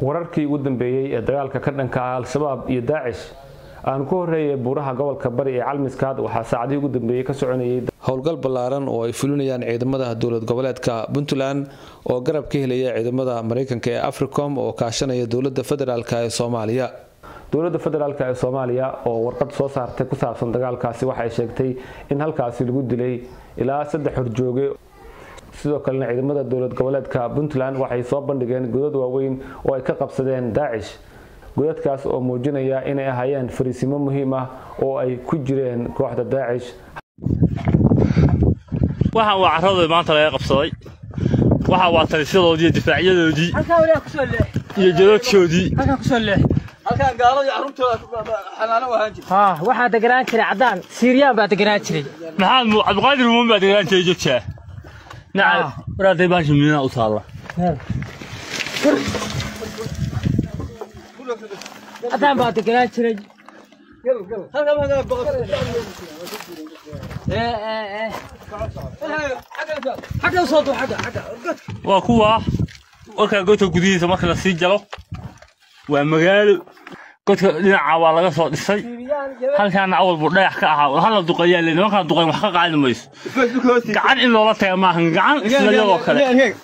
wararkii ugu dambeeyay ee dagaalka ka dhanka ah al-shabaab iyo daacish aan ku horeeyay buuraha gobolka bari ee Calmiskaad waxa saacadii ugu dambeeyay ka soconayay howlgal ballaaran oo ay fulinayaan ciidamada dawlad goboleedka Puntland oo garab ka helaya ciidamada Mareykanka ee Africom oo kaashanaya dawladda federaalka ee Soomaaliya. dawladda federaalka ee Soomaaliya oo warqad soo saartay ku saabsan dagaalkaasi waxay sheegtay in halkaasi lagu dilay ilaa 3 horjooge. sidoo kale ciidamada dawlad goboleedka Puntland waxay soo bandhigeen godad waaweyn oo ay ka qabsadeen daacish. godadkaas oo muujinaya inay ahaayeen fariisimo muhiim ah oo ay ku jireen kooxda daacish. waxa waa carrada maanta laga qabsaday waxa waa talisadoodii difaaciyadoodii iyo jadadkoodii halkaan gaalada carruurtooda xanaano wahaan jiray waxa deganaan jiray cadaan Siiriyaan baa deganaan jiray maxamed Cabdiqaadir Muumin baa deganaan jiray jogta nacam waraday baashi mina u taala cadaan baa deganaan jiray halkaan ma baqo حاجة صوته حاجة وكوا وكا قلت قديسة ما كلا سجلوا ومجال قلت لنا ولا صوت الشيء هل كان أول بريح كأها وهل الدقيقة اللي ما كان الدقيقة محقق على الميس قعد إلا الله تيماهن قعد سليوا كله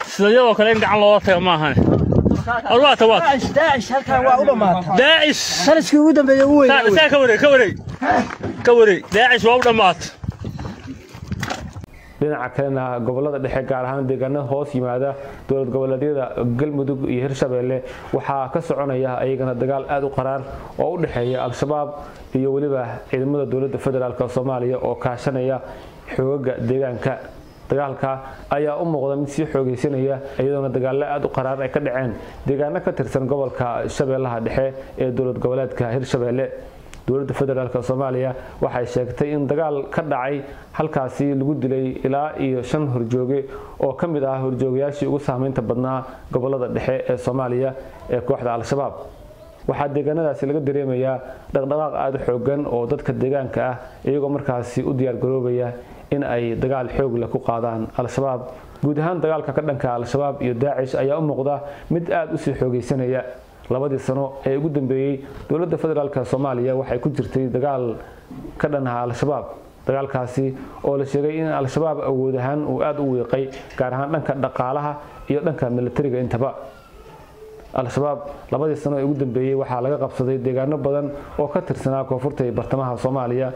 سليوا كله قعد الله تيماهن الله توات داعش هل كان وأوبما داعش خلص كودا بيجوي كوري داعش وأوبما dhinaca kalena gobolada dhexe gaar ahaan deegaanada hoos yimaada dawlad goboleedyada Galmudug iyo Hirshabeelle waxa ka soconaya ayagana dagaal aad u qaraar oo u dhaxeeya al-shabaab iyo waliba ciidamada dawladda federaalka Soomaaliya oo kaashanaya xoogga deegaanka. dagaalka ayaa u muuqda mid si xoogeysanaya iyadoo dagaal aad u qaraar ay ka dhaceen deegaanada ka tirsan gobolka Shabeellaha Dhexe ee dawlad goboleedka Hirshabeelle. dawladda federaalka Soomaaliya waxay sheegtay in dagaal ka dhacay halkaasi lagu dilay ilaa iyo 5 horjooge oo kamid ah horjoogayaashii ugu saameynta badnaa gobolada dhexe ee Soomaaliya ee kooxda al-shabaab. waxa deegaanadaasi laga dareemayaa dhaqdhaqaaq aad u xoogan oo dadka deegaanka ah iyagoo markaasi u diyaar garoobaya in ay dagaal xoog leh ku qaadaan al-shabaab. guud ahaan dagaalka ka dhanka al-shabaab iyo daacish ayaa u muuqda mid aad u sii xoogeysanaya. labadii sano ee ugu dambeeyay dawladda federaalka Soomaaliya waxay ku jirtay dagaal ka dhan ah al-shabaab. dagaalkaasi oo la sheegay in al-shabaab awood ahaan uu aad u weeqay gaar ahaan dhanka dhaqaalaha iyo dhanka militariga intaba. al-shabaab labadii sano ee ugu dambeeyay waxa laga qabsaday deegaano badan oo ka tirsanaa koonfurta iyo bartamaha Soomaaliya.